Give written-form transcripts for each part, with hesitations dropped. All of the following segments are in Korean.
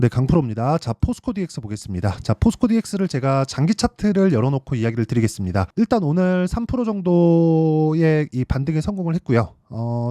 네, 강프로입니다. 자, 포스코 DX 보겠습니다. 자, 포스코 DX를 제가 장기 차트를 열어놓고 이야기를 드리겠습니다. 일단 오늘 3% 정도의 이 반등에 성공을 했고요.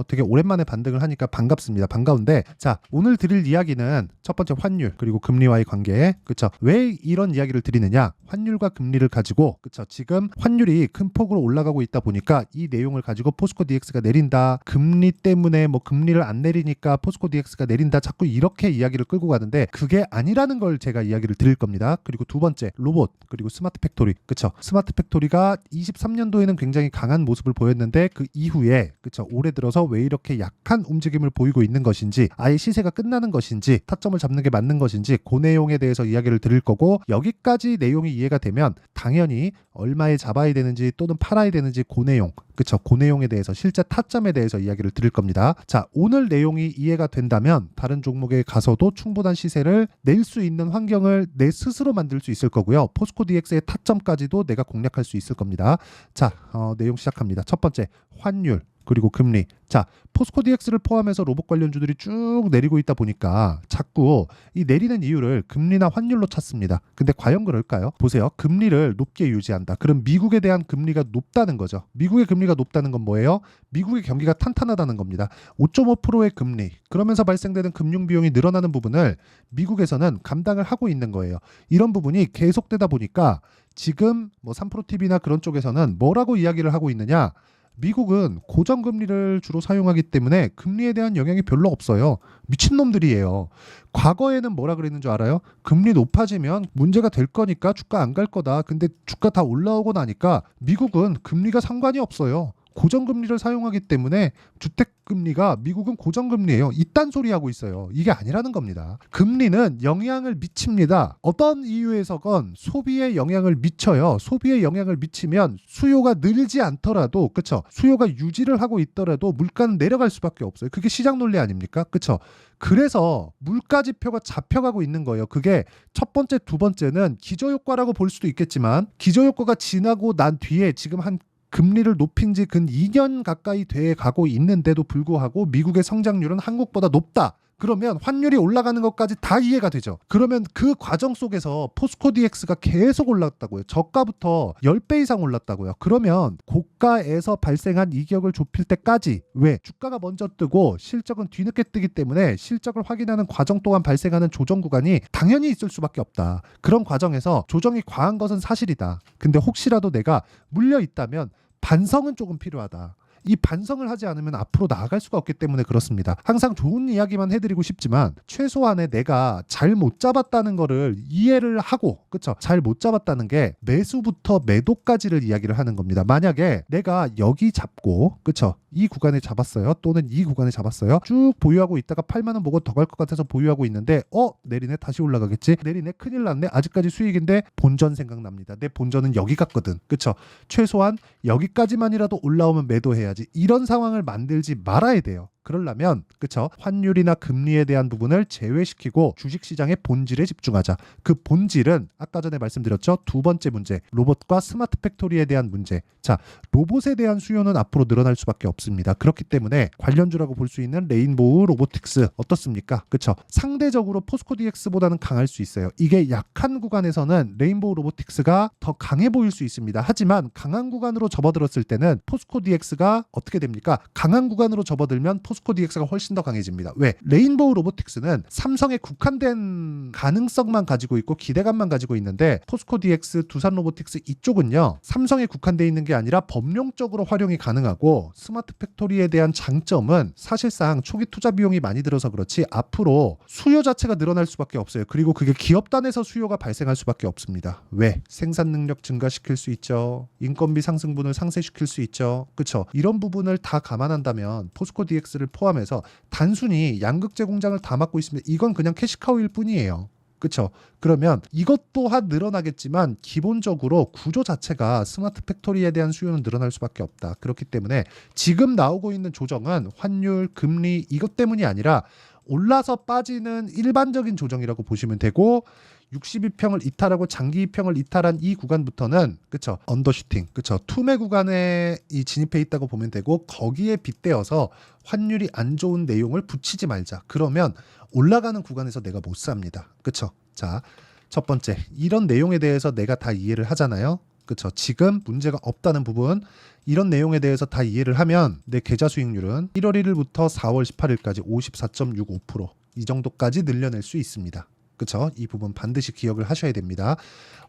되게 오랜만에 반등을 하니까 반갑습니다. 반가운데, 자, 오늘 드릴 이야기는 첫 번째 환율 그리고 금리와의 관계, 그쵸? 왜 이런 이야기를 드리느냐? 환율과 금리를 가지고, 그쵸? 지금 환율이 큰 폭으로 올라가고 있다 보니까 이 내용을 가지고 포스코 DX가 내린다. 금리 때문에 뭐 금리를 안 내리니까 포스코 DX가 내린다. 자꾸 이렇게 이야기를 끌고 가는데 그게 아니라는 걸 제가 이야기를 드릴 겁니다. 그리고 두 번째, 로봇 그리고 스마트 팩토리, 그쵸? 스마트 팩토리가 23년도에는 굉장히 강한 모습을 보였는데 그 이후에, 그쵸? 올해 들어서 왜 이렇게 약한 움직임을 보이고 있는 것인지, 아예 시세가 끝나는 것인지, 타점을 잡는 게 맞는 것인지, 그 내용에 대해서 이야기를 드릴 거고, 여기까지 내용이 이해가 되면 당연히 얼마에 잡아야 되는지 또는 팔아야 되는지 그 내용, 그쵸? 그 내용에 대해서 실제 타점에 대해서 이야기를 드릴 겁니다. 자, 오늘 내용이 이해가 된다면 다른 종목에 가서도 충분한 시세를 낼 수 있는 환경을 내 스스로 만들 수 있을 거고요. 포스코 DX의 타점까지도 내가 공략할 수 있을 겁니다. 자, 내용 시작합니다. 첫 번째, 환율 그리고 금리. 자, 포스코 DX를 포함해서 로봇 관련주들이 쭉 내리고 있다 보니까 자꾸 이 내리는 이유를 금리나 환율로 찾습니다. 근데 과연 그럴까요? 보세요. 금리를 높게 유지한다. 그럼 미국에 대한 금리가 높다는 거죠. 미국의 금리가 높다는 건 뭐예요? 미국의 경기가 탄탄하다는 겁니다. 5.5%의 금리, 그러면서 발생되는 금융 비용이 늘어나는 부분을 미국에서는 감당을 하고 있는 거예요. 이런 부분이 계속되다 보니까 지금 뭐 3프로TV나 그런 쪽에서는 뭐라고 이야기를 하고 있느냐? 미국은 고정금리를 주로 사용하기 때문에 금리에 대한 영향이 별로 없어요. 미친놈들이에요. 과거에는 뭐라 그랬는 줄 알아요? 금리 높아지면 문제가 될 거니까 주가 안 갈 거다. 근데 주가 다 올라오고 나니까 미국은 금리가 상관이 없어요. 고정금리를 사용하기 때문에 주택금리가 미국은 고정금리예요. 이딴 소리 하고 있어요. 이게 아니라는 겁니다. 금리는 영향을 미칩니다. 어떤 이유에서건 소비에 영향을 미쳐요. 소비에 영향을 미치면 수요가 늘지 않더라도, 그쵸? 수요가 유지를 하고 있더라도 물가는 내려갈 수밖에 없어요. 그게 시장 논리 아닙니까? 그쵸? 그래서 물가 지표가 잡혀가고 있는 거예요. 그게 첫 번째, 두 번째는 기저효과라고 볼 수도 있겠지만, 기저효과가 지나고 난 뒤에 지금 한 금리를 높인 지 근 2년 가까이 돼 가고 있는데도 불구하고 미국의 성장률은 한국보다 높다. 그러면 환율이 올라가는 것까지 다 이해가 되죠. 그러면 그 과정 속에서 포스코 DX가 계속 올랐다고요. 저가부터 10배 이상 올랐다고요. 그러면 고가에서 발생한 이격을 좁힐 때까지, 왜? 주가가 먼저 뜨고 실적은 뒤늦게 뜨기 때문에 실적을 확인하는 과정 동안 발생하는 조정 구간이 당연히 있을 수밖에 없다. 그런 과정에서 조정이 과한 것은 사실이다. 근데 혹시라도 내가 물려 있다면 반성은 조금 필요하다. 이 반성을 하지 않으면 앞으로 나아갈 수가 없기 때문에 그렇습니다. 항상 좋은 이야기만 해드리고 싶지만 최소한의 내가 잘 못 잡았다는 거를 이해를 하고, 그쵸? 잘 못 잡았다는 게 매수부터 매도까지를 이야기를 하는 겁니다. 만약에 내가 여기 잡고, 그쵸? 이 구간에 잡았어요. 또는 이 구간에 잡았어요. 쭉 보유하고 있다가 8만 원 보고 더 갈 것 같아서 보유하고 있는데 내리네, 다시 올라가겠지? 내리네, 큰일 났네, 아직까지 수익인데 본전 생각납니다. 내 본전은 여기 갔거든. 그쵸? 최소한 여기까지만이라도 올라오면 매도해야지. 이런 상황을 만들지 말아야 돼요. 그러려면, 그쵸? 환율이나 금리에 대한 부분을 제외시키고 주식시장의 본질에 집중하자. 그 본질은 아까 전에 말씀드렸죠. 두 번째 문제, 로봇과 스마트 팩토리에 대한 문제. 자, 로봇에 대한 수요는 앞으로 늘어날 수밖에 없습니다. 그렇기 때문에 관련주라고 볼 수 있는 레인보우 로보틱스 어떻습니까? 그쵸? 상대적으로 포스코 DX보다는 강할 수 있어요. 이게 약한 구간에서는 레인보우 로보틱스가 더 강해 보일 수 있습니다. 하지만 강한 구간으로 접어들었을 때는 포스코 DX가 어떻게 됩니까? 강한 구간으로 접어들면 포스코 DX가 훨씬 더 강해집니다. 왜? 레인보우 로보틱스는 삼성에 국한된 가능성만 가지고 있고 기대감만 가지고 있는데, 포스코 DX, 두산 로보틱스 이쪽은요, 삼성에 국한되어 있는 게 아니라 법령적으로 활용이 가능하고, 스마트 팩토리에 대한 장점은 사실상 초기 투자 비용이 많이 들어서 그렇지 앞으로 수요 자체가 늘어날 수밖에 없어요. 그리고 그게 기업단에서 수요가 발생할 수밖에 없습니다. 왜? 생산 능력 증가시킬 수 있죠. 인건비 상승분을 상쇄시킬 수 있죠. 그쵸? 이런 부분을 다 감안한다면 포스코 DX를 포함해서 단순히 양극재 공장을 다 맡고 있으면 이건 그냥 캐시카우일 뿐이에요. 그쵸? 그러면 이것 또한 늘어나겠지만 기본적으로 구조 자체가 스마트 팩토리에 대한 수요는 늘어날 수밖에 없다. 그렇기 때문에 지금 나오고 있는 조정은 환율, 금리 이것 때문이 아니라 올라서 빠지는 일반적인 조정이라고 보시면 되고 62평을 이탈하고 장기 2평을 이탈한 이 구간부터는 그쵸 언더슈팅 그쵸 투매 구간에 이 진입해 있다고 보면 되고 거기에 빗대어서 환율이 안 좋은 내용을 붙이지 말자. 그러면 올라가는 구간에서 내가 못 삽니다. 그쵸? 자, 첫 번째 이런 내용에 대해서 내가 다 이해를 하잖아요. 그쵸? 지금 문제가 없다는 부분 이런 내용에 대해서 다 이해를 하면 내 계좌 수익률은 1월 1일부터 4월 18일까지 54.65%이 정도까지 늘려낼 수 있습니다. 그쵸? 이 부분 반드시 기억을 하셔야 됩니다.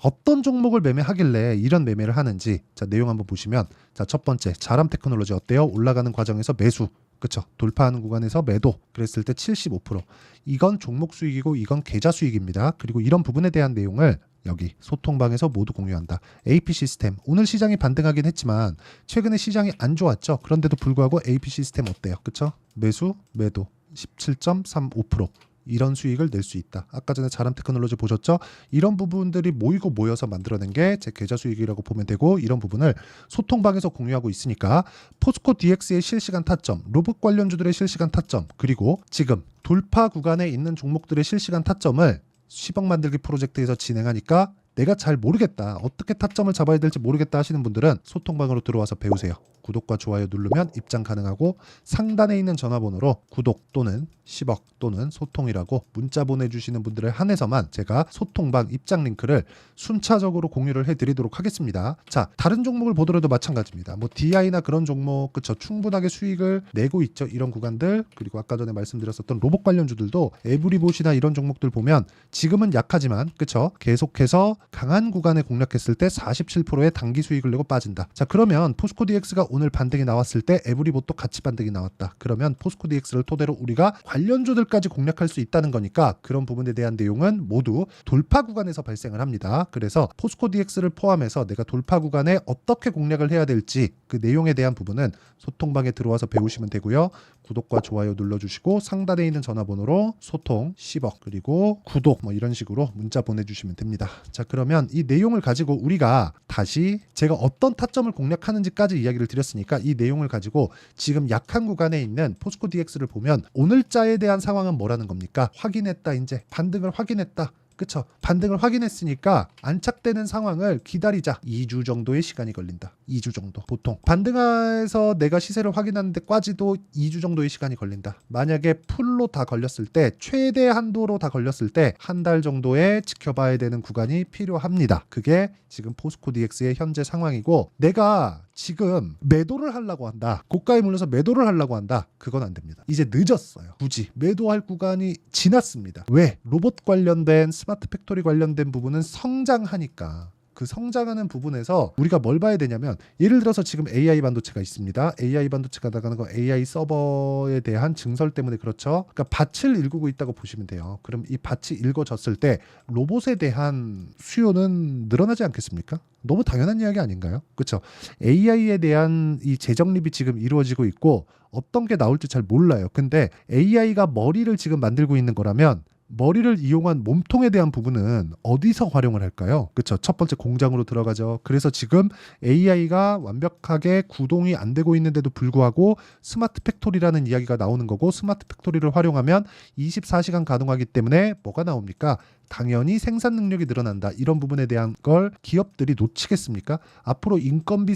어떤 종목을 매매하길래 이런 매매를 하는지 자 내용 한번 보시면 자 첫 번째 자람 테크놀로지 어때요? 올라가는 과정에서 매수 그쵸? 돌파하는 구간에서 매도 그랬을 때 75% 이건 종목 수익이고 이건 계좌 수익입니다. 그리고 이런 부분에 대한 내용을 여기 소통방에서 모두 공유한다. AP 시스템 오늘 시장이 반등하긴 했지만 최근에 시장이 안 좋았죠. 그런데도 불구하고 AP 시스템 어때요? 그쵸? 매수 매도 17.35% 이런 수익을 낼 수 있다. 아까 전에 자람 테크놀로지 보셨죠? 이런 부분들이 모이고 모여서 만들어낸 게 제 계좌 수익이라고 보면 되고 이런 부분을 소통방에서 공유하고 있으니까 포스코 DX의 실시간 타점, 로봇 관련주들의 실시간 타점 그리고 지금 돌파 구간에 있는 종목들의 실시간 타점을 10억 만들기 프로젝트에서 진행하니까 내가 잘 모르겠다. 어떻게 타점을 잡아야 될지 모르겠다 하시는 분들은 소통방으로 들어와서 배우세요. 구독과 좋아요 누르면 입장 가능하고 상단에 있는 전화번호로 구독 또는 10억 또는 소통이라고 문자 보내주시는 분들을 한해서만 제가 소통방 입장 링크를 순차적으로 공유를 해드리도록 하겠습니다. 자, 다른 종목을 보더라도 마찬가지입니다. 뭐 DI나 그런 종목 그쵸 충분하게 수익을 내고 있죠. 이런 구간들 그리고 아까 전에 말씀드렸었던 로봇 관련주들도 에브리봇이나 이런 종목들 보면 지금은 약하지만 그쵸 계속해서 강한 구간에 공략했을 때 47%의 단기 수익을 내고 빠진다. 자 그러면 포스코 DX가 오늘 반등이 나왔을 때 에브리봇도 같이 반등이 나왔다. 그러면 포스코 DX를 토대로 우리가 관련주들까지 공략할 수 있다는 거니까 그런 부분에 대한 내용은 모두 돌파 구간에서 발생을 합니다. 그래서 포스코 DX를 포함해서 내가 돌파 구간에 어떻게 공략을 해야 될지 그 내용에 대한 부분은 소통방에 들어와서 배우시면 되고요. 구독과 좋아요 눌러주시고 상단에 있는 전화번호로 소통 10억 그리고 구독 뭐 이런 식으로 문자 보내주시면 됩니다. 자 그러면 이 내용을 가지고 우리가 다시 제가 어떤 타점을 공략하는지까지 이야기를 드렸으니까 이 내용을 가지고 지금 약한 구간에 있는 포스코 DX를 보면 오늘자에 대한 상황은 뭐라는 겁니까? 확인했다 이제 반등을 확인했다. 그쵸? 반등을 확인했으니까 안착되는 상황을 기다리자. 2주 정도의 시간이 걸린다. 2주 정도 보통 반등해서 내가 시세를 확인하는 데까지도 2주 정도의 시간이 걸린다. 만약에 풀로 다 걸렸을 때 최대 한도로 다 걸렸을 때 한 달 정도의 지켜봐야 되는 구간이 필요합니다. 그게 지금 포스코 DX의 현재 상황이고 내가 지금 매도를 하려고 한다. 고가에 물려서 매도를 하려고 한다. 그건 안 됩니다. 이제 늦었어요. 굳이 매도할 구간이 지났습니다. 왜? 로봇 관련된 스마트 팩토리 관련된 부분은 성장하니까 그 성장하는 부분에서 우리가 뭘 봐야 되냐면 예를 들어서 지금 AI 반도체가 있습니다. AI 반도체가 나가는 거 AI 서버에 대한 증설 때문에 그렇죠. 그러니까 밭을 일구고 있다고 보시면 돼요. 그럼 이 밭이 일궈졌을 때 로봇에 대한 수요는 늘어나지 않겠습니까? 너무 당연한 이야기 아닌가요? 그렇죠. AI에 대한 이 재정립이 지금 이루어지고 있고 어떤 게 나올지 잘 몰라요. 근데 AI가 머리를 지금 만들고 있는 거라면 머리를 이용한 몸통에 대한 부분은 어디서 활용을 할까요? 그렇죠. 첫 번째 공장으로 들어가죠. 그래서 지금 AI가 완벽하게 구동이 안 되고 있는데도 불구하고 스마트 팩토리라는 이야기가 나오는 거고 스마트 팩토리를 활용하면 24시간 가동하기 때문에 뭐가 나옵니까? 당연히 생산 능력이 늘어난다. 이런 부분에 대한 걸 기업들이 놓치겠습니까? 앞으로 인건비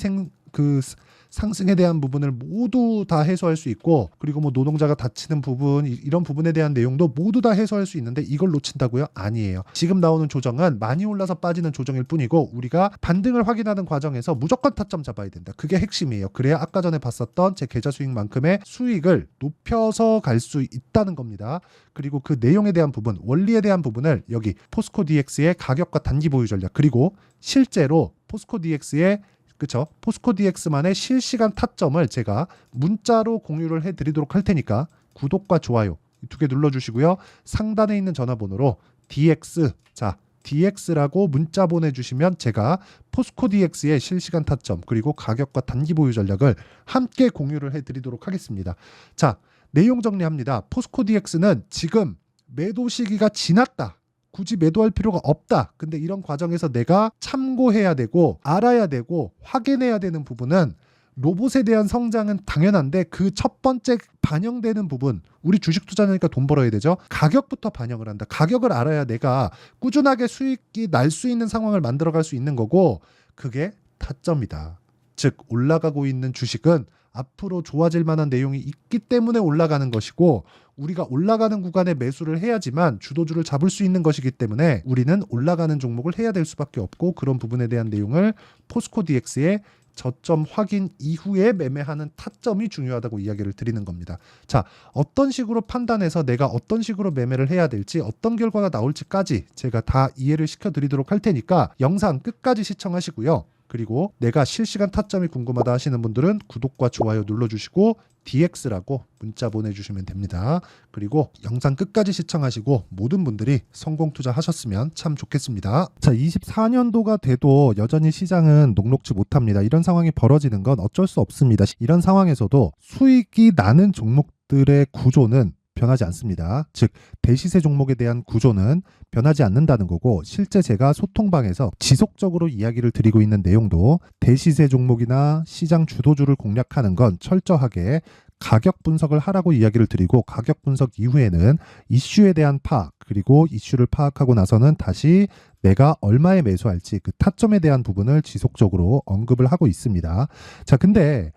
상승에 대한 부분을 모두 다 해소할 수 있고 그리고 뭐 노동자가 다치는 부분 이런 부분에 대한 내용도 모두 다 해소할 수 있는데 이걸 놓친다고요? 아니에요. 지금 나오는 조정은 많이 올라서 빠지는 조정일 뿐이고 우리가 반등을 확인하는 과정에서 무조건 타점 잡아야 된다. 그게 핵심이에요. 그래야 아까 전에 봤었던 제 계좌 수익만큼의 수익을 높여서 갈 수 있다는 겁니다. 그리고 그 내용에 대한 부분, 원리에 대한 부분을 여기 포스코 DX의 가격과 단기 보유 전략 그리고 실제로 포스코 DX의 그쵸? 포스코 DX만의 실시간 타점을 제가 문자로 공유를 해드리도록 할 테니까 구독과 좋아요 두 개 눌러주시고요. 상단에 있는 전화번호로 DX DX라고 문자 보내주시면 제가 포스코 DX의 실시간 타점 그리고 가격과 단기 보유 전략을 함께 공유를 해드리도록 하겠습니다. 자, 내용 정리합니다. 포스코 DX는 지금 매도 시기가 지났다. 굳이 매도할 필요가 없다. 근데 이런 과정에서 내가 참고해야 되고 알아야 되고 확인해야 되는 부분은 로봇에 대한 성장은 당연한데 그 첫 번째 반영되는 부분, 우리 주식 투자하니까 돈 벌어야 되죠. 가격부터 반영을 한다. 가격을 알아야 내가 꾸준하게 수익이 날 수 있는 상황을 만들어갈 수 있는 거고, 그게 타점이다. 즉 올라가고 있는 주식은 앞으로 좋아질 만한 내용이 있기 때문에 올라가는 것이고, 우리가 올라가는 구간에 매수를 해야지만 주도주를 잡을 수 있는 것이기 때문에 우리는 올라가는 종목을 해야 될 수밖에 없고, 그런 부분에 대한 내용을 포스코 DX의 저점 확인 이후에 매매하는 타점이 중요하다고 이야기를 드리는 겁니다. 자, 어떤 식으로 판단해서 내가 어떤 식으로 매매를 해야 될지, 어떤 결과가 나올지까지 제가 다 이해를 시켜드리도록 할 테니까 영상 끝까지 시청하시고요. 그리고 내가 실시간 타점이 궁금하다 하시는 분들은 구독과 좋아요 눌러주시고 DX라고 문자 보내주시면 됩니다. 그리고 영상 끝까지 시청하시고 모든 분들이 성공 투자하셨으면 참 좋겠습니다. 자, 24년도가 돼도 여전히 시장은 녹록지 못합니다. 이런 상황이 벌어지는 건 어쩔 수 없습니다. 이런 상황에서도 수익이 나는 종목들의 구조는 변하지 않습니다. 즉 대시세 종목에 대한 구조는 변하지 않는다는 거고, 실제 제가 소통방에서 지속적으로 이야기를 드리고 있는 내용도 대시세 종목이나 시장 주도주를 공략하는 건 철저하게 가격 분석을 하라고 이야기를 드리고, 가격 분석 이후에는 이슈에 대한 파악, 그리고 이슈를 파악하고 나서는 다시 내가 얼마에 매수할지 그 타점에 대한 부분을 지속적으로 언급을 하고 있습니다. 자, 근데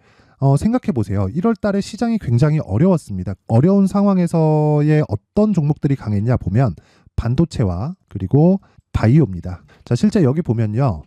생각해 보세요. 1월 달에 시장이 굉장히 어려웠습니다. 어려운 상황에서의 어떤 종목들이 강했냐 보면 반도체와 그리고 바이오입니다. 자, 실제 여기 보면요.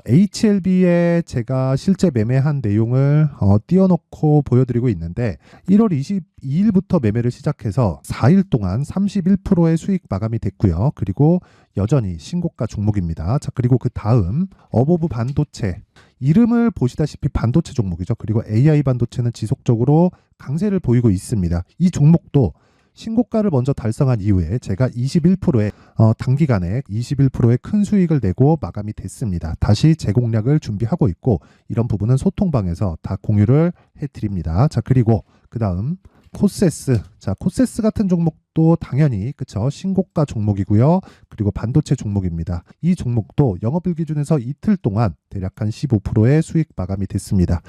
HLB에 제가 실제 매매한 내용을 띄워놓고 보여드리고 있는데, 1월 22일부터 매매를 시작해서 4일 동안 31%의 수익 마감이 됐고요. 그리고 여전히 신고가 종목입니다. 자, 그리고 그 다음 어보브 반도체, 이름을 보시다시피 반도체 종목이죠. 그리고 AI 반도체는 지속적으로 강세를 보이고 있습니다. 이 종목도 신고가를 먼저 달성한 이후에 제가 21%의 단기간에 21%의 큰 수익을 내고 마감이 됐습니다. 다시 재공략을 준비하고 있고, 이런 부분은 소통방에서 다 공유를 해드립니다. 자, 그리고 그 다음 코세스. 자, 코세스 같은 종목도 당연히 그쵸, 신고가 종목이고요. 그리고 반도체 종목입니다. 이 종목도 영업일 기준에서 이틀 동안 대략 한 15%의 수익 마감이 됐습니다.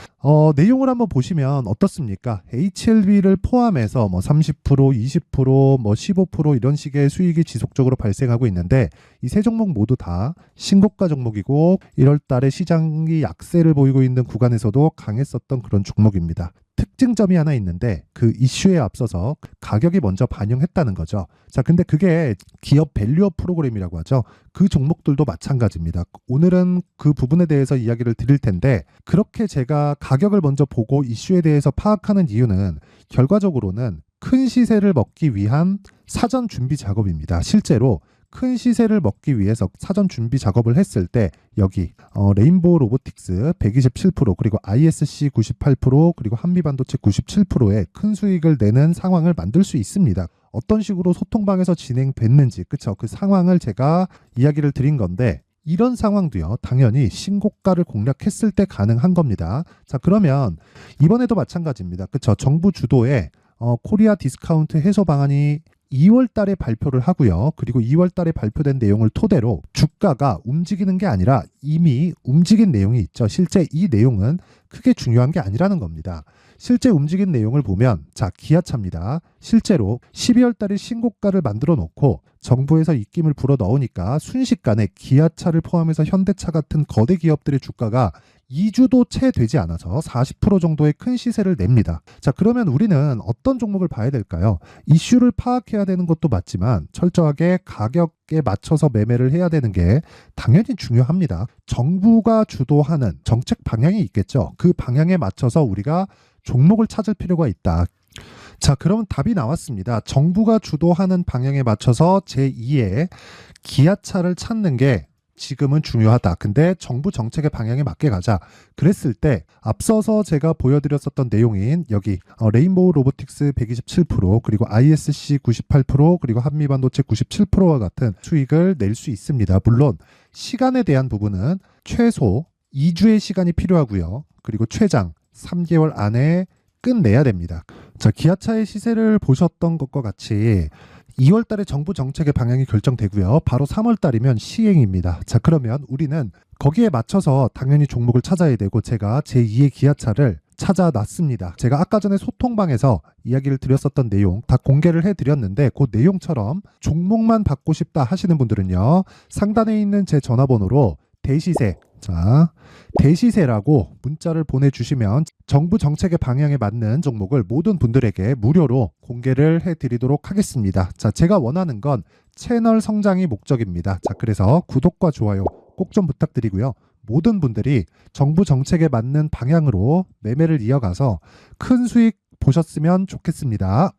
내용을 한번 보시면 어떻습니까? HLB를 포함해서 30%, 20%, 15% 이런 식의 수익이 지속적으로 발생하고 있는데, 이 세 종목 모두 다 신고가 종목이고 1월 달에 시장이 약세를 보이고 있는 구간에서도 강했었던 그런 종목입니다. 특징점이 하나 있는데, 그 이슈에 앞서서 가격이 먼저 반영했다는 거죠. 자, 근데 그게 기업 밸류업 프로그램이라고 하죠. 그 종목들도 마찬가지입니다. 오늘은 그 부분에 대해서 이야기를 드릴 텐데, 그렇게 제가 가격을 먼저 보고 이슈에 대해서 파악하는 이유는 결과적으로는 큰 시세를 먹기 위한 사전 준비 작업입니다. 실제로 큰 시세를 먹기 위해서 사전 준비 작업을 했을 때 여기 레인보우 로보틱스 127%, 그리고 ISC 98%, 그리고 한미반도체 97%의 큰 수익을 내는 상황을 만들 수 있습니다. 어떤 식으로 소통방에서 진행됐는지, 그쵸? 그 상황을 제가 이야기를 드린 건데, 이런 상황도요, 당연히 신고가를 공략했을 때 가능한 겁니다. 자, 그러면 이번에도 마찬가지입니다. 그쵸? 정부 주도의 코리아 디스카운트 해소 방안이 2월 달에 발표를 하고요. 그리고 2월 달에 발표된 내용을 토대로 주가가 움직이는 게 아니라 이미 움직인 내용이 있죠. 실제 이 내용은 크게 중요한 게 아니라는 겁니다. 실제 움직인 내용을 보면, 자, 기아차입니다. 실제로 12월 달에 신고가를 만들어 놓고 정부에서 입김을 불어 넣으니까 순식간에 기아차를 포함해서 현대차 같은 거대 기업들의 주가가 2주도 채 되지 않아서 40% 정도의 큰 시세를 냅니다. 자, 그러면 우리는 어떤 종목을 봐야 될까요? 이슈를 파악해야 되는 것도 맞지만 철저하게 가격에 맞춰서 매매를 해야 되는 게 당연히 중요합니다. 정부가 주도하는 정책 방향이 있겠죠. 그 방향에 맞춰서 우리가 종목을 찾을 필요가 있다. 자, 그러면 답이 나왔습니다. 정부가 주도하는 방향에 맞춰서 제2의 기아차를 찾는 게 지금은 중요하다. 근데 정부 정책의 방향에 맞게 가자. 그랬을 때 앞서서 제가 보여드렸었던 내용인 여기 레인보우 로보틱스 127%, 그리고 ISC 98%, 그리고 한미반도체 97%와 같은 수익을 낼 수 있습니다. 물론 시간에 대한 부분은 최소 2주의 시간이 필요하고요. 그리고 최장 3개월 안에 끝내야 됩니다. 자, 기아차의 시세를 보셨던 것과 같이 2월 달에 정부 정책의 방향이 결정되고요. 바로 3월 달이면 시행입니다. 자, 그러면 우리는 거기에 맞춰서 당연히 종목을 찾아야 되고, 제가 제2의 기아차를 찾아놨습니다. 제가 아까 전에 소통방에서 이야기를 드렸었던 내용 다 공개를 해드렸는데 그 내용처럼 종목만 받고 싶다 하시는 분들은요, 상단에 있는 제 전화번호로 대시세, 자, 대시세라고 문자를 보내주시면 정부 정책의 방향에 맞는 종목을 모든 분들에게 무료로 공개를 해드리도록 하겠습니다. 자, 제가 원하는 건 채널 성장이 목적입니다. 자, 그래서 구독과 좋아요 꼭 좀 부탁드리고요. 모든 분들이 정부 정책에 맞는 방향으로 매매를 이어가서 큰 수익 보셨으면 좋겠습니다.